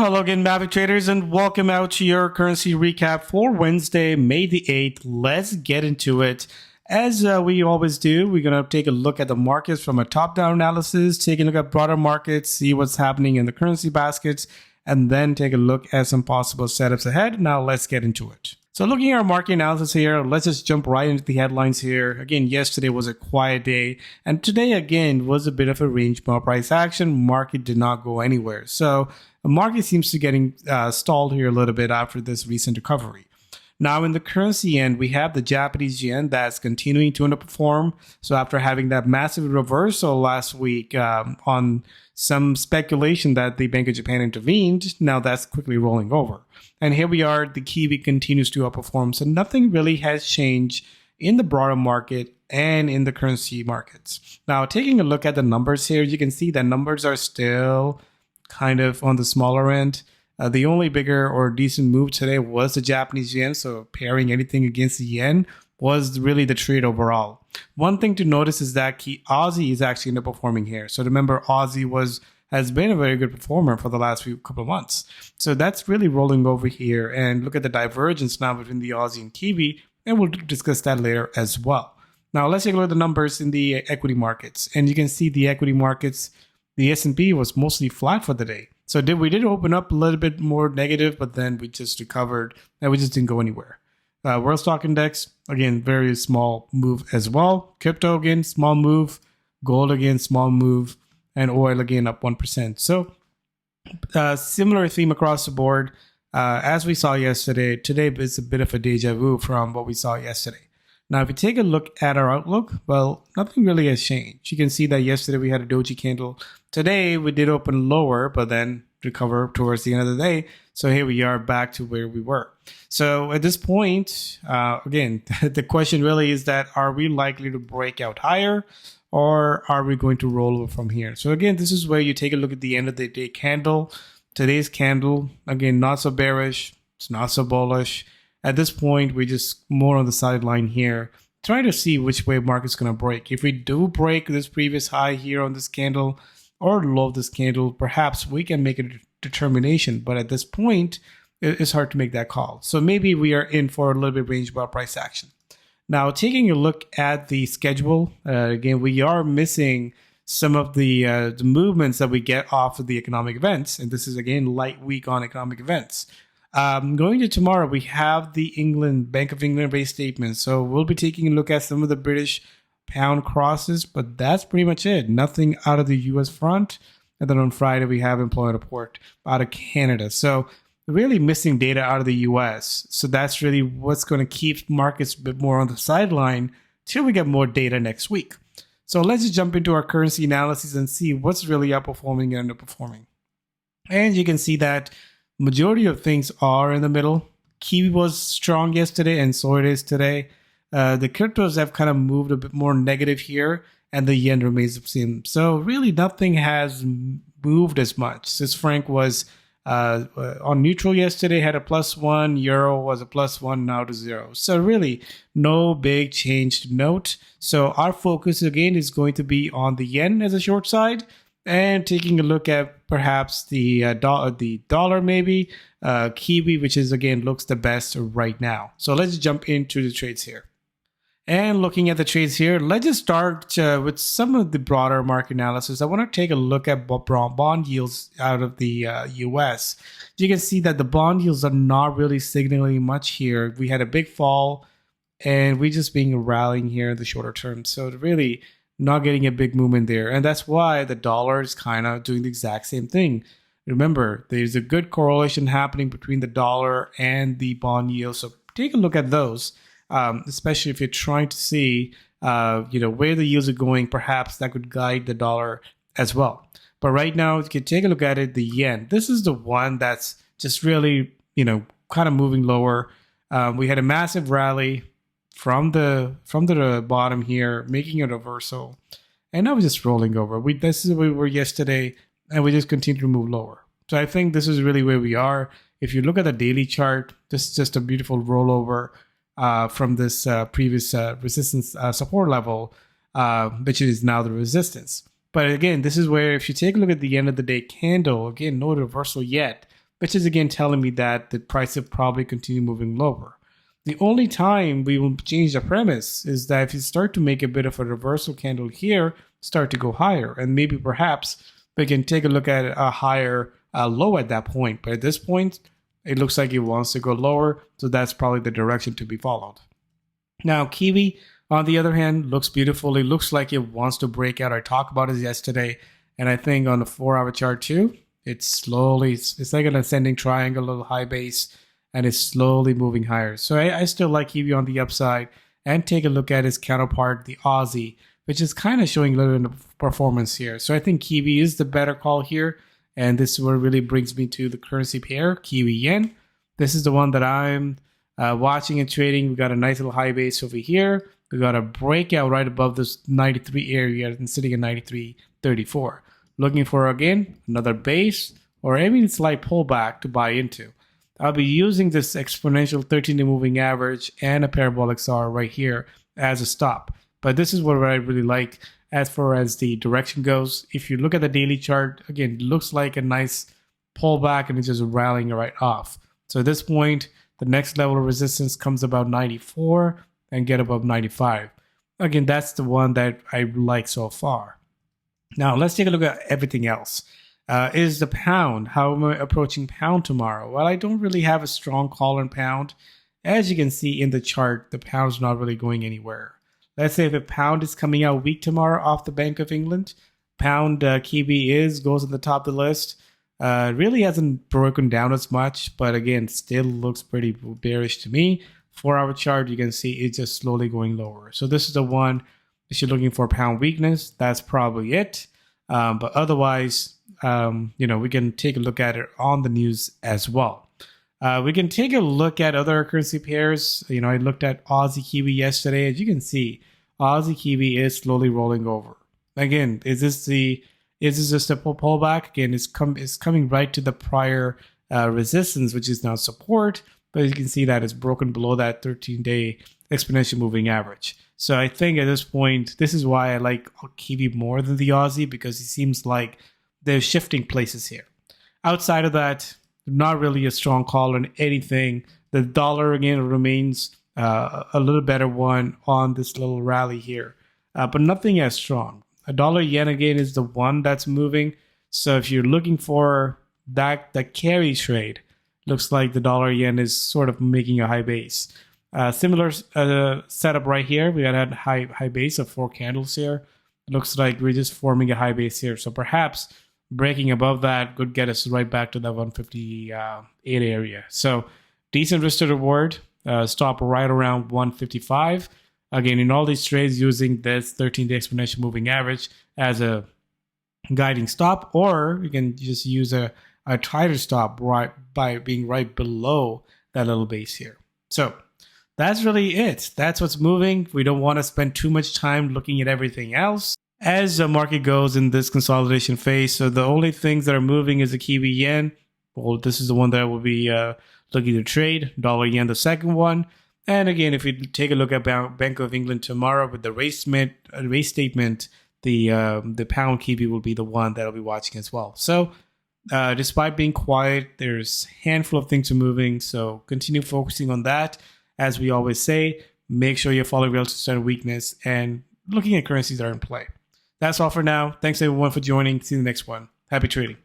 Hello again, Maverick traders, and welcome out to your currency recap for Wednesday, May the 8th. Let's get into it. As we always do, we're going to take a look at the markets from a top-down analysis, take a look at broader markets, see what's happening in the currency baskets, and then take a look at some possible setups ahead. Now let's get into it. So looking at our market analysis here, let's just jump right into the headlines here. Again, yesterday was a quiet day, and today again was a bit of a range-bound price action. Market did not go anywhere. So the market seems to be getting stalled here a little bit after this recent recovery. Now in the currency end, we have the Japanese yen that's continuing to underperform. So after having that massive reversal last week on some speculation that the Bank of Japan intervened, now that's quickly rolling over. And here we are, the Kiwi continues to outperform. So nothing really has changed in the broader market and in the currency markets. Now taking a look at the numbers here, you can see that numbers are still kind of on the smaller end. The only bigger or decent move today was the Japanese yen. So pairing anything against the yen was really the trade overall. One thing to notice is that Aussie is actually underperforming here. So remember, Aussie has been a very good performer for the last couple of months. So that's really rolling over here. And look at the divergence now between the Aussie and Kiwi. And we'll discuss that later as well. Now let's take a look at the numbers in the equity markets. And you can see the equity markets, the S&P was mostly flat for the day. So we did open up a little bit more negative, but then we just recovered and we just didn't go anywhere. World Stock Index, again, very small move as well. Crypto, again, small move. Gold, again, small move. And oil, again, up 1%. So similar theme across the board. As we saw yesterday, today is a bit of a deja vu from what we saw yesterday. Now, if you take a look at our outlook, well, nothing really has changed. You can see that yesterday we had a doji candle. Today, we did open lower, but then recover towards the end of the day. So here we are back to where we were. So at this point, again, the question really is that are we likely to break out higher or are we going to roll over from here? So again, this is where you take a look at the end of the day candle. Today's candle, again, not so bearish. It's not so bullish. At this point, we're just more on the sideline here, trying to see which way market's going to break. If we do break this previous high here on this candle or low of this candle, perhaps we can make a determination. But at this point, it's hard to make that call. So maybe we are in for a little bit range-bound price action. Now, taking a look at the schedule, again, we are missing some of the movements that we get off of the economic events. And this is, again, light week on economic events. Going to tomorrow, we have the Bank of England rate statement. So we'll be taking a look at some of the British pound crosses, but that's pretty much it. Nothing out of the US front. And then on Friday, we have employment report out of Canada. So really missing data out of the US. So that's really what's going to keep markets a bit more on the sideline till we get more data next week. So let's just jump into our currency analysis and see what's really outperforming and underperforming. And you can see that majority of things are in the middle. Kiwi was strong yesterday, and so it is today. The cryptos have kind of moved a bit more negative here, and the yen remains the same. So really nothing has moved as much. Swiss franc was on neutral yesterday, had a +1. Euro was a +1, now to 0. So really no big change to note. So our focus again is going to be on the yen as a short side, and taking a look at perhaps the dollar maybe, Kiwi, which is again looks the best right now. So let's jump into the trades here. And looking at the trades here, let's just start with some of the broader market analysis. I want to take a look at bond yields out of the US. You can see that the bond yields are not really signaling much here. We had a big fall, and we're just being rallying here in the shorter term. So really not getting a big movement there. And that's why the dollar is kind of doing the exact same thing. Remember, there's a good correlation happening between the dollar and the bond yield. So take a look at those, especially if you're trying to see where the yields are going. Perhaps that could guide the dollar as well. But right now, you can take a look at it, the yen. This is the one that's just really, kind of moving lower. We had a massive rally from the bottom here, making a reversal, and now we're just rolling over. This is where we were yesterday, and we just continue to move lower. So I think this is really where we are. If you look at the daily chart, this is just a beautiful rollover from this previous resistance support level, which is now the resistance. But again, this is where if you take a look at the end of the day candle, again, no reversal yet. which is again telling me that the price will probably continue moving lower. The only time we will change the premise is that if you start to make a bit of a reversal candle here, start to go higher, and maybe perhaps we can take a look at a higher low at that point. But at this point, it looks like it wants to go lower, so that's probably the direction to be followed. Now, Kiwi, on the other hand, looks beautiful. It looks like it wants to break out. I talked about it yesterday, and I think on the 4-hour chart too, it's like an ascending triangle, a little high base, and it's slowly moving higher. So I still like Kiwi on the upside, and take a look at its counterpart, the Aussie, which is kind of showing a little bit of performance here. So I think Kiwi is the better call here, and this is what really brings me to the currency pair, Kiwi Yen. This is the one that I'm watching and trading. We got a nice little high base over here. We got a breakout right above this 93 area and sitting at 93.34. Looking for, again, another base or even a slight pullback to buy into. I'll be using this exponential 13-day moving average and a parabolic SAR right here as a stop. But this is what I really like as far as the direction goes. If you look at the daily chart, again, it looks like a nice pullback and it's just rallying right off. So at this point, the next level of resistance comes about 94 and get above 95. Again, that's the one that I like so far. Now, let's take a look at everything else. Is the pound? How am I approaching pound tomorrow? Well, I don't really have a strong call on pound. As you can see in the chart, the pound's not really going anywhere. Let's say if a pound is coming out weak tomorrow off the Bank of England, pound Kiwi goes at the top of the list. Really hasn't broken down as much, but again, still looks pretty bearish to me. 4-hour chart, you can see it's just slowly going lower. So this is the one, if you're looking for pound weakness, that's probably it. But otherwise, we can take a look at it on the news as well. We can take a look at other currency pairs. I looked at Aussie Kiwi yesterday. As you can see, Aussie Kiwi is slowly rolling over. Again, is this just a pullback? Again, it's coming right to the prior resistance, which is now support. But you can see that it's broken below that 13-day exponential moving average. So I think at this point, this is why I like Kiwi more than the Aussie, because it seems like they're shifting places here. Outside of that, not really a strong call on anything. The dollar, again, remains a little better one on this little rally here, but nothing as strong. A dollar yen, again, is the one that's moving. So if you're looking for that carry trade, looks like the dollar yen is sort of making a high base. Similar setup right here. We got a high base of 4 candles here. It looks like we're just forming a high base here. So perhaps breaking above that could get us right back to the 158 area. So decent risk to reward. Stop right around 155. Again, in all these trades, using this 13-day exponential moving average as a guiding stop, or you can just use a tighter stop right by being right below that little base here. So that's really it. That's what's moving. We don't want to spend too much time looking at everything else as the market goes in this consolidation phase. So the only things that are moving is the Kiwi yen. Well, this is the one that will be looking to trade. Dollar yen, the second one. And again, if we take a look at Bank of England tomorrow with the rate statement, the pound Kiwi will be the one that I'll be watching as well. So despite being quiet, there's a handful of things are moving. So continue focusing on that. As we always say, make sure you're following relative strength weakness and looking at currencies that are in play. That's all for now. Thanks everyone for joining. See you in the next one. Happy trading.